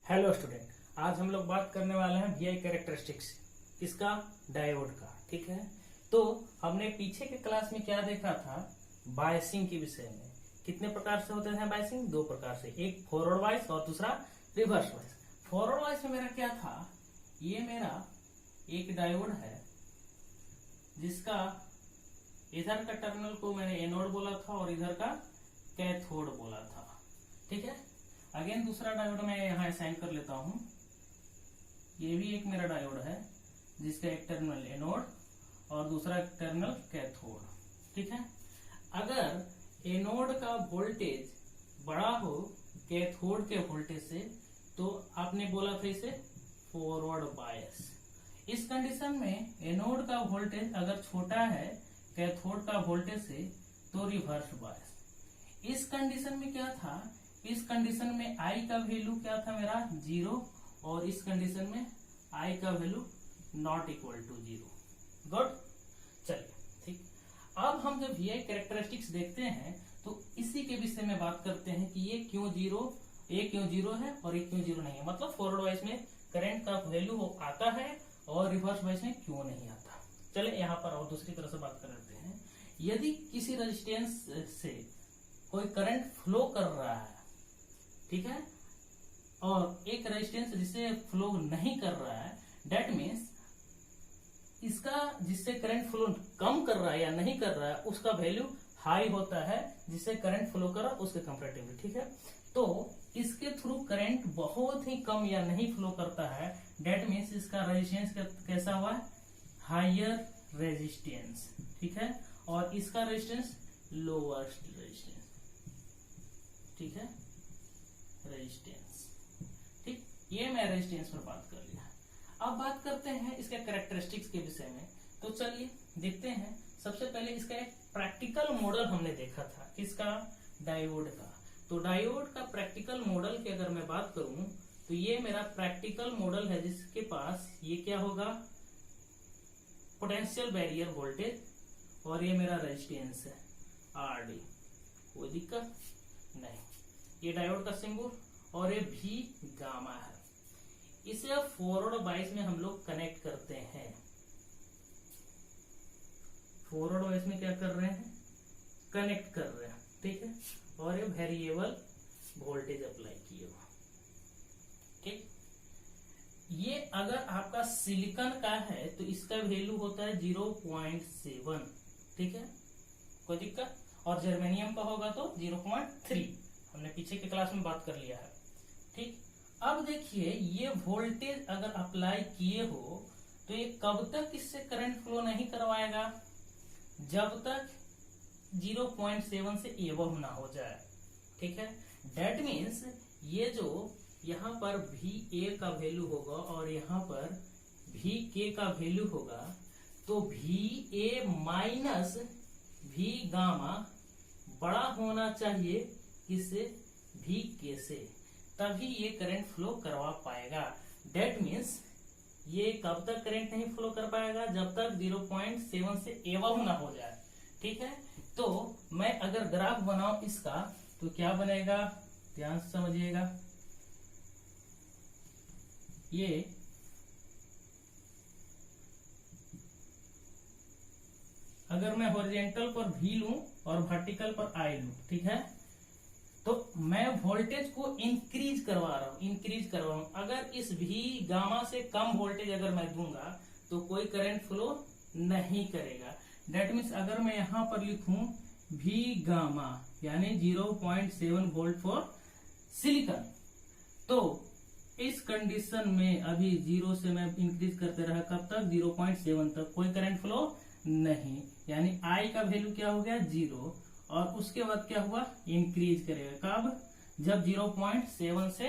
Hello student, आज हम लोग बात करने वाले हैं वीआई कैरेक्टरिस्टिक्स, इसका डायोड का। ठीक है, तो हमने पीछे के क्लास में क्या देखा था, बायसिंग के विषय में। कितने प्रकार से होते हैं बायसिंग? दो प्रकार से, एक फॉरवर्ड बायस और दूसरा रिवर्स बायस। फॉरवर्ड बायस में मेरा क्या था, ये मेरा एक डायोड है जिसका इधर का टर्मिनल को मैंने एनोड बोला था और इधर का कैथोड बोला था। ठीक है, अगेन दूसरा डायोड मैं यहां असाइन कर लेता हूं। ये भी एक मेरा डायोड है जिसका एक टर्मिनल एनोड और दूसरा टर्मिनल कैथोड। ठीक है, अगर एनोड का वोल्टेज बड़ा हो कैथोड के वोल्टेज से तो आपने बोला था इसे फॉरवर्ड बायस। इस कंडीशन में एनोड का वोल्टेज अगर छोटा है कैथोड का वोल्टेज से तो रिवर्स बायस। इस कंडीशन में क्या था, इस कंडीशन में आई का वैल्यू क्या था मेरा 0 और इस कंडीशन में आई का value not equal to 0। Good, चलिए ठीक। अब हम जब वीआई कैरेक्टरिस्टिक्स देखते हैं तो इसी के विषय में बात करते हैं कि ये क्यों 0 है और ये क्यों 0 नहीं है। मतलब फॉरवर्ड वाइज में करंट का वैल्यू आता है और रिवर्स वाइज में क्यों नहीं आता। चले यहाँ पर और दूसरी तरह से बात कर लेते हैं। यदि किसी रेजिस्टेंस से कोई करंट फ्लो कर रहा है, ठीक है, और एक रेजिस्टेंस जिसे फ्लो नहीं कर रहा है, डेट मीन्स इसका जिससे करंट फ्लो कम कर रहा है या नहीं कर रहा है उसका वैल्यू हाई होता है जिससे करंट फ्लो कर रहा है उसके कंपेरेटिवली। ठीक है, तो इसके थ्रू करंट बहुत ही कम या नहीं फ्लो करता है, डेट मीन्स इसका रेजिस्टेंस कैसा हुआ है, हायर रेजिस्टेंस। ठीक है, और इसका रेजिस्टेंस लोवेस्ट रेजिस्टेंस। ठीक है, रेजिस्टेंस। ठीक, ये मैं रेजिस्टेंस पर बात कर लिया। अब बात करते हैं इसके कैरेक्टरिस्टिक्स के विषय में। तो चलिए देखते हैं। सबसे पहले इसका एक प्रैक्टिकल मॉडल हमने देखा था, किसका, डायोड का। तो डायोड का प्रैक्टिकल मॉडल की अगर मैं बात करूं तो ये मेरा प्रैक्टिकल मॉडल है जिसके पास ये क्या होगा, पोटेंशियल बैरियर वोल्टेज और ये मेरा रेजिस्टेंस है आरडी। कोई दिक्कत नहीं। ये डायोड का सिंबल और ये भी गामा है। इसे फॉरवर्ड बायस में हम लोग कनेक्ट करते हैं। फॉरवर्ड बायस में क्या कर रहे हैं, कनेक्ट कर रहे हैं। ठीक है, और ये वेरिएबल वोल्टेज अप्लाई किए हुआ। ठीक, ये अगर आपका सिलिकॉन का है तो इसका वैल्यू होता है 0.7। ठीक है, कोई दिक्कत। और जर्मेनियम का होगा तो 0.3। हमने पीछे के क्लास में बात कर लिया है। ठीक, अब देखिए ये वोल्टेज अगर अप्लाई किए हो तो ये कब तक इससे करंट फ्लो नहीं करवाएगा, जब तक 0.7 से एबव ना हो जाए। ठीक है, डेट मीन्स ये जो यहाँ पर VA का वैल्यू होगा और यहाँ पर VK का वैल्यू होगा तो VA माइनस V गामा बड़ा होना चाहिए किससे, VK से, तभी ये करंट फ्लो करवा पाएगा। डेट मीन्स ये कब तक करंट नहीं फ्लो कर पाएगा, जब तक 0.7 से एबव ना हो जाए। ठीक है, तो मैं अगर ग्राफ बनाऊं इसका तो क्या बनेगा, ध्यान से समझिएगा। ये अगर मैं हॉरिजॉन्टल पर V लूं और वर्टिकल पर I लूं, ठीक है, तो मैं वोल्टेज को इंक्रीज करवा रहा हूं। अगर इस V गामा से कम वोल्टेज अगर मैं दूंगा तो कोई करंट फ्लो नहीं करेगा। डेट मीन्स अगर मैं यहां पर लिखूं V गामा यानी 0.7 वोल्ट फॉर सिलिकॉन, तो इस कंडीशन में अभी 0 से मैं इंक्रीज करते रहा, कब तक, 0.7 तक, कोई करंट फ्लो नहीं। यानी I का वैल्यू क्या हो गया 0 और उसके बाद क्या हुआ, इंक्रीज करेगा। कब, जब 0.7 से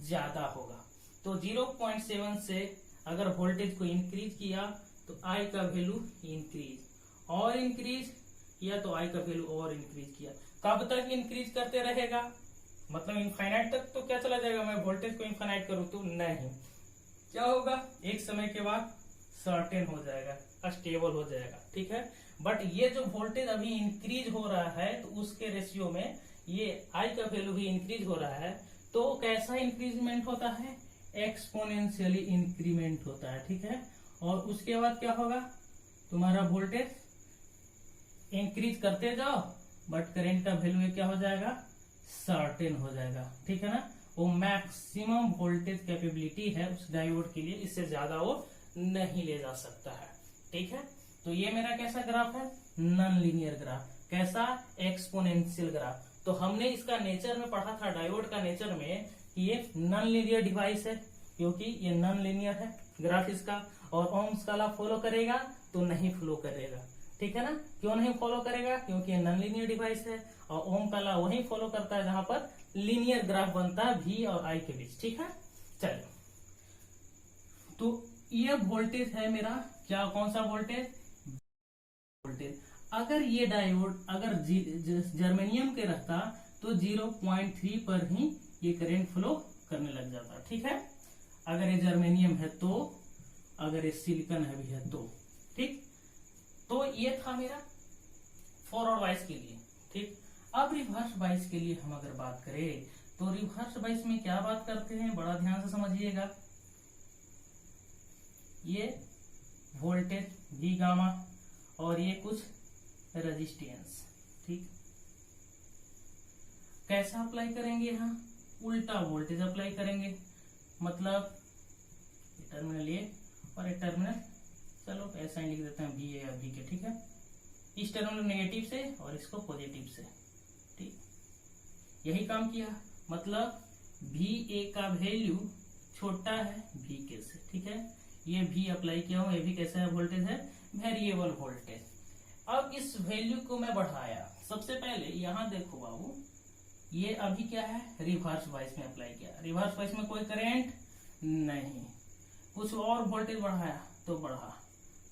ज्यादा होगा। तो 0.7 से अगर वोल्टेज को इंक्रीज किया तो I का वैल्यू इंक्रीज किया तो I का वैल्यू और इंक्रीज किया। कब तक इंक्रीज करते रहेगा, मतलब इनफाइनाइट तक तो क्या चला जाएगा, मैं वोल्टेज को इनफाइनाइट करूं तो नहीं, क्या होगा, एक समय के बाद सर्टेन हो जाएगा, स्टेबल हो जाएगा। ठीक है, बट ये जो वोल्टेज अभी इंक्रीज हो रहा है तो उसके रेशियो में ये I का वैल्यू भी इंक्रीज हो रहा है, तो कैसा इंक्रीजमेंट होता है, एक्सपोनेंशियली इंक्रीमेंट होता है, ठीक है। और उसके बाद क्या होगा, तुम्हारा वोल्टेज इंक्रीज करते जाओ बट करंट का वैल्यू क्या हो जाएगा, सर्टेन हो जाएगा, ठीक है ना। वो मैक्सिमम वोल्टेज कैपेबिलिटी है उस डायोड के लिए, इससे ज्यादा वो नहीं ले जा सकता है, ठीक है। तो ये मेरा कैसा ग्राफ है, नॉन लीनियर ग्राफ। कैसा, एक्सपोनेंशियल ग्राफ। तो हमने इसका नेचर में पढ़ा था, डायोड का नेचर में, कि ये नॉन लीनियर डिवाइस है, क्योंकि ये नॉन लीनियर है ग्राफ इसका। और ओम्स का लॉ फॉलो करेगा तो नहीं फॉलो करेगा, ठीक है ना। क्यों नहीं फॉलो करेगा, क्योंकि ये नॉन लीनियर डिवाइस है। और ओम का लॉ वही फॉलो करता है जहां पर लीनियर ग्राफ बनता है V और I के बीच, ठीक है। चलिए, तो ये वोल्टेज है मेरा क्या, कौन सा वोल्टेज, वोल्टेज। अगर ये डायोड अगर जर्मेनियम के रहता तो 0.3 पर ही ये करंट फ्लो करने लग जाता, ठीक है। अगर ये जर्मेनियम है तो, अगर ये सिलिकॉन है भी है तो, ठीक। तो ये था मेरा फॉरवर्ड वाइस के लिए, ठीक। अब रिवर्स वाइस के लिए हम अगर बात करें तो रिवर्स वाइस में क्या बात करते हैं, बड़ा ध्यान से समझिएगा। ये वोल्टेज V गामा और ये कुछ रेजिस्टेंस, ठीक। कैसा अप्लाई करेंगे, यहाँ उल्टा वोल्टेज अप्लाई करेंगे। मतलब टर्मिनल ए और एक टर्मिनल, चलो ऐसा ही लिख देते हैं V या V के, ठीक है। इस टर्मिनल नेगेटिव से और इसको पॉजिटिव से, ठीक। यही काम किया, मतलब VA का वैल्यू छोटा है VK से, ठीक है। ये V अप्लाई किया हूं, ये भी कैसा है, वोल्टेज है, वेरिएबल वोल्टेज। अब इस वैल्यू को मैं बढ़ाया। सबसे पहले यहां देखो बाबू, ये अभी क्या है, रिवर्स वाइस में अप्लाई किया। रिवर्स वाइस में कोई करंट नहीं, कुछ और वोल्टेज बढ़ाया तो बढ़ा,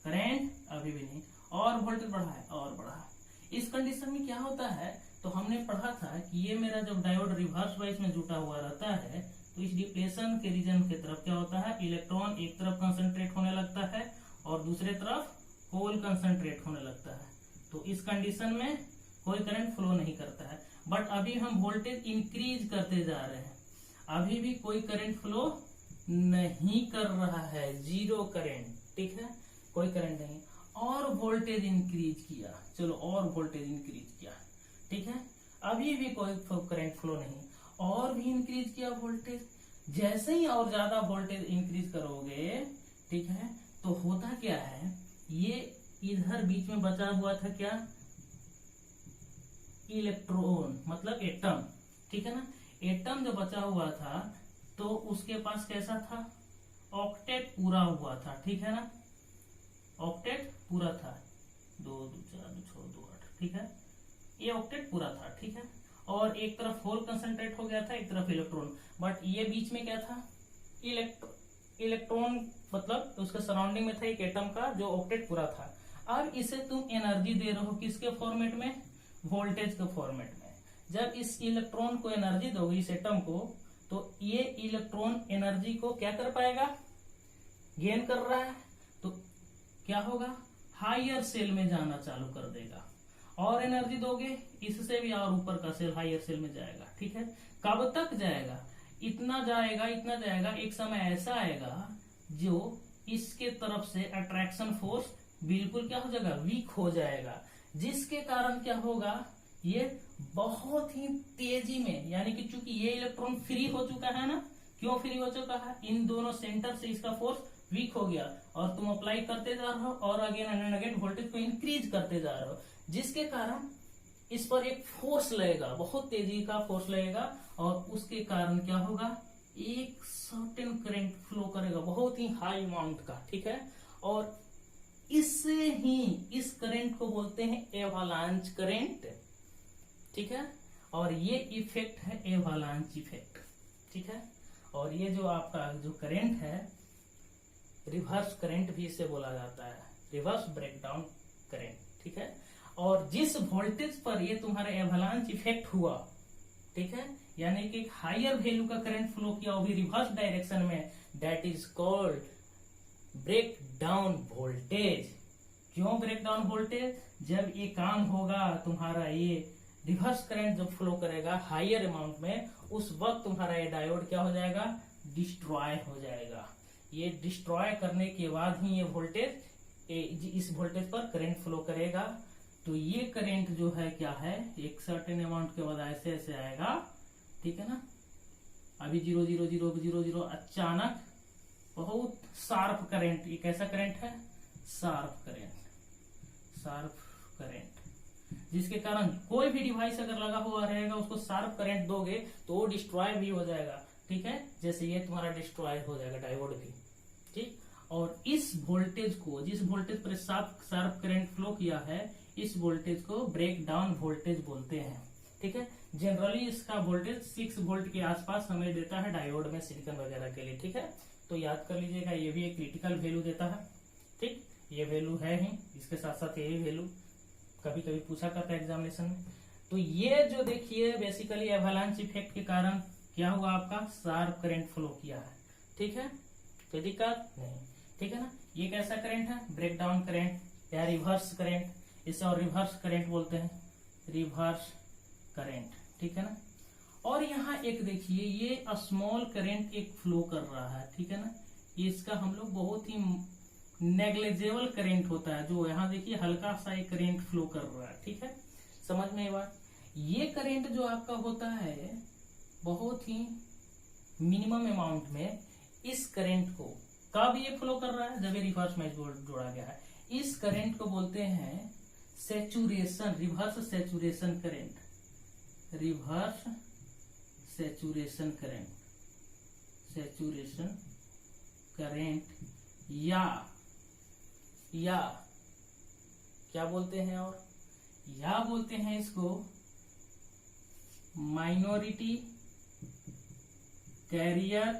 करंट अभी भी नहीं, और वोल्टेज बढ़ाया और बढ़ा। इस कंडीशन में क्या होता है, तो हमने पढ़ा था कि ये मेरा जब डायोड रिवर्स वाइस में जुटा हुआ रहता है तो इस डिप्लेशन के रीजन की तरफ क्या होता है, इलेक्ट्रॉन एक तरफ कंसंट्रेट होने लगता है और दूसरे तरफ होल कंसंट्रेट होने लगता है। तो इस कंडीशन में कोई करंट फ्लो नहीं करता है। बट अभी हम वोल्टेज इंक्रीज करते जा रहे हैं, अभी भी कोई करंट फ्लो नहीं कर रहा है, जीरो करंट, ठीक है, कोई करंट नहीं। और वोल्टेज इंक्रीज किया, चलो और वोल्टेज इंक्रीज किया, ठीक है, अभी भी कोई करंट फ्लो नहीं। और भी इंक्रीज किया वोल्टेज, जैसे ही और ज्यादा वोल्टेज इंक्रीज करोगे, ठीक है, तो होता क्या है, ये इधर बीच में बचा हुआ था क्या, इलेक्ट्रॉन, मतलब एटम, ठीक है ना। एटम जो बचा हुआ था तो उसके पास कैसा था, ऑक्टेट पूरा हुआ था, ठीक है ना, ऑक्टेट पूरा था, 2 2 4 2 6 2 8, ठीक है, ये ऑक्टेट पूरा था, ठीक है। और एक तरफ होल कंसंट्रेट हो गया था, एक तरफ इलेक्ट्रॉन, बट ये बीच में क्या था, इलेक्ट्रॉन, मतलब उसके सराउंडिंग में था एक एटम का जो ऑक्टेट पूरा था। अब इसे तुम एनर्जी दे रहे हो किसके फॉर्मेट में, वोल्टेज के फॉर्मेट में। जब इस इलेक्ट्रॉन को एनर्जी दोगे, इस एटम को, तो ये इलेक्ट्रॉन एनर्जी को क्या कर पाएगा, गेन कर रहा है, तो क्या होगा, हायर सेल में जाना चालू कर देगा। और एनर्जी दोगे, इससे भी और ऊपर का सेल हायर सेल में जाएगा, ठीक है। कब तक जाएगा, इतना जाएगा, इतना जाएगा, एक समय ऐसा आएगा जो इसके तरफ से अट्रैक्शन फोर्स बिल्कुल क्या हो जाएगा, वीक हो जाएगा, जिसके कारण क्या होगा, ये बहुत ही तेजी में, यानी कि चूंकि ये इलेक्ट्रॉन फ्री हो चुका है ना, क्यों फ्री हो चुका है, इन दोनों सेंटर से इसका फोर्स वीक हो गया, और तुम अप्लाई करते जा रहे हो और अगेन एंड अगेन वोल्टेज को इंक्रीज करते जा रहे हो, जिसके कारण इस पर एक फोर्स लगेगा, बहुत तेजी का फोर्स लगेगा, और उसके कारण क्या होगा, एक सर्टेन करंट फ्लो करेगा, बहुत ही हाई अमाउंट का, ठीक है। और इससे ही इस करंट को बोलते हैं एवालांच करंट, ठीक है। और ये इफेक्ट है एवालांच इफेक्ट, ठीक है। और ये जो आपका जो करंट है, रिवर्स करंट भी इसे बोला जाता है, रिवर्स ब्रेकडाउन करंट, ठीक है। और जिस वोल्टेज पर ये तुम्हारा एवालांच इफेक्ट हुआ, ठीक है, यानी कि हायर वैल्यू का करंट फ्लो किया वो भी रिवर्स डायरेक्शन में, that is called break down voltage. क्यों ब्रेक डाउन वोल्टेज, जब ये काम होगा तुम्हारा, ये रिवर्स करंट जब फ्लो करेगा हायर अमाउंट में, उस वक्त तुम्हारा ये डायोड क्या हो जाएगा, डिस्ट्रॉय हो जाएगा। ये डिस्ट्रॉय करने के बाद ही ये वोल्टेज, इस वोल्टेज पर करंट फ्लो करेगा। तो ये करंट जो है क्या है, एक सर्टेन अमाउंट के बाद ऐसे ऐसे आएगा, ठीक है ना। अभी 0,0,0,0,0 अचानक बहुत शार्प करंट, ये कैसा करंट है, शार्प करंट, जिसके कारण कोई भी डिवाइस अगर लगा हुआ रहेगा उसको शार्प करंट दोगे तो वो डिस्ट्रॉय भी हो जाएगा, ठीक है। जैसे ये तुम्हारा डिस्ट्रॉय हो जाएगा डायोड भी, ठीक। और इस वोल्टेज को, जिस वोल्टेज पर शार्प करंट फ्लो किया है, इस वोल्टेज को ब्रेक डाउन वोल्टेज बोलते हैं, ठीक है। जनरली इसका वोल्टेज 6 वोल्ट के आसपास हमें देता है डायोड में सिलिकॉन वगैरह के लिए, ठीक है। तो याद कर लीजिएगा, ये भी एक क्रिटिकल वैल्यू देता है, ठीक। ये वैल्यू है ही, इसके साथ साथ ये वैल्यू कभी कभी पूछा करता है एग्जामिनेशन में। तो ये जो देखिए बेसिकली एवालांच इफेक्ट के कारण क्या हुआ, आपका शार्प करंट फ्लो किया है, ठीक है। कोई दिक्कत नहीं, ठीक है ना। ये कैसा करंट है, ब्रेक डाउन करंट या रिवर्स करंट, इसे और रिवर्स करंट बोलते हैं, रिवर्स करंट, ठीक है ना। और यहाँ एक देखिए, ये स्मॉल करंट एक फ्लो कर रहा है, ठीक है ना। ये इसका हम लोग बहुत ही नेग्लिजिबल करंट होता है, जो यहाँ देखिए हल्का सा एक करंट फ्लो कर रहा है, ठीक है। समझ में ये बात। ये करंट जो आपका होता है बहुत ही मिनिमम अमाउंट में, इस करंट को कब ये फ्लो कर रहा है, जब ये रिवर्स में जोड़ा गया है। इस करंट को बोलते हैं saturation, reverse saturation current, reverse saturation current, saturation current, या क्या बोलते हैं, और या बोलते हैं इसको माइनॉरिटी कैरियर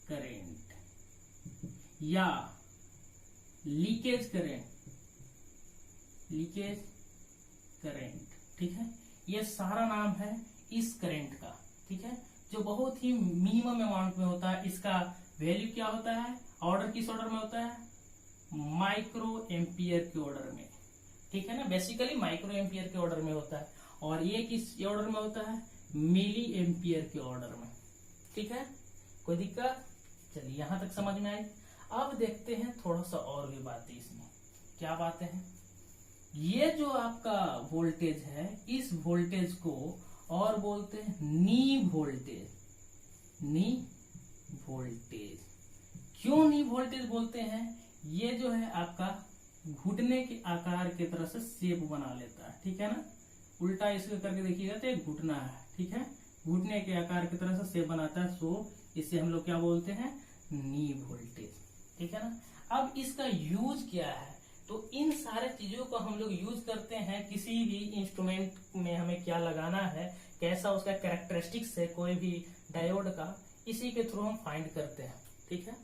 करंट, या लीकेज करंट, लीकेज करंट, ठीक है। ये सारा नाम है इस करंट का, ठीक है, जो बहुत ही मिनिमम अमाउंट में होता है। इसका वैल्यू क्या होता है, ऑर्डर किस ऑर्डर में होता है, माइक्रो एम्पियर के ऑर्डर में, ठीक है ना। बेसिकली माइक्रो एम्पियर के ऑर्डर में होता है, और ये किस ऑर्डर में होता है, मिली एम्पियर के ऑर्डर में, ठीक है। कोई दिक्कत, चलिए यहां तक समझ में आई। अब देखते हैं थोड़ा सा और भी बातें इसमें, क्या बातें हैं। ये जो आपका वोल्टेज है, इस वोल्टेज को और बोलते हैं नी वोल्टेज, नी वोल्टेज। क्यों नी वोल्टेज बोलते हैं, ये जो है आपका घुटने के आकार की तरह से शेप बना लेता है, ठीक है ना। उल्टा इसको करके देखिएगा तो एक घुटना है, ठीक है, घुटने के आकार की तरह से शेप बनाता है, सो इसे हम लोग क्या बोलते हैं, नी वोल्टेज, ठीक है ना। अब इसका यूज क्या है, तो इन सारे चीजों को हम लोग यूज करते हैं किसी भी इंस्ट्रूमेंट में, हमें क्या लगाना है, कैसा उसका कैरेक्टरिस्टिक्स है कोई भी डायोड का, इसी के थ्रू हम फाइंड करते हैं, ठीक है।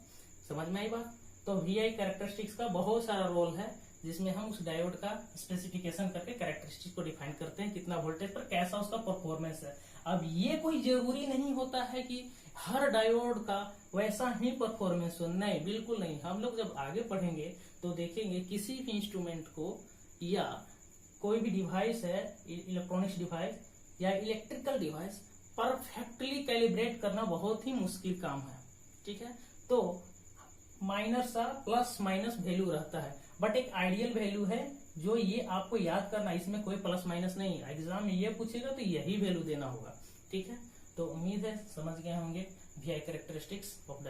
समझ में आई बात। तो वीआई कैरेक्टरिस्टिक्स का बहुत सारा रोल है, जिसमें हम उस डायोड का स्पेसिफिकेशन करके कैरेक्टरिस्टिक्स को डिफाइन करते हैं, कितना वोल्टेज पर कैसा उसका परफॉर्मेंस है। अब ये कोई जरूरी नहीं होता है कि हर डायोड का वैसा ही परफॉर्मेंस हो, नहीं, बिल्कुल नहीं। हम लोग जब आगे पढ़ेंगे तो देखेंगे किसी भी इंस्ट्रूमेंट को या कोई भी डिवाइस है, इलेक्ट्रॉनिक्स डिवाइस या इलेक्ट्रिकल डिवाइस, परफेक्टली कैलिब्रेट करना बहुत ही मुश्किल काम है, ठीक है। तो माइनर सा प्लस माइनस वैल्यू रहता है, बट एक आइडियल वैल्यू है जो ये आपको याद करना, इसमें कोई प्लस माइनस नहीं है। एग्जाम में ये पूछेगा तो यही वैल्यू देना होगा, ठीक है। तो उम्मीद है समझ गए होंगे वीआई कैरेक्टरिस्टिक्स ऑफ डायोड।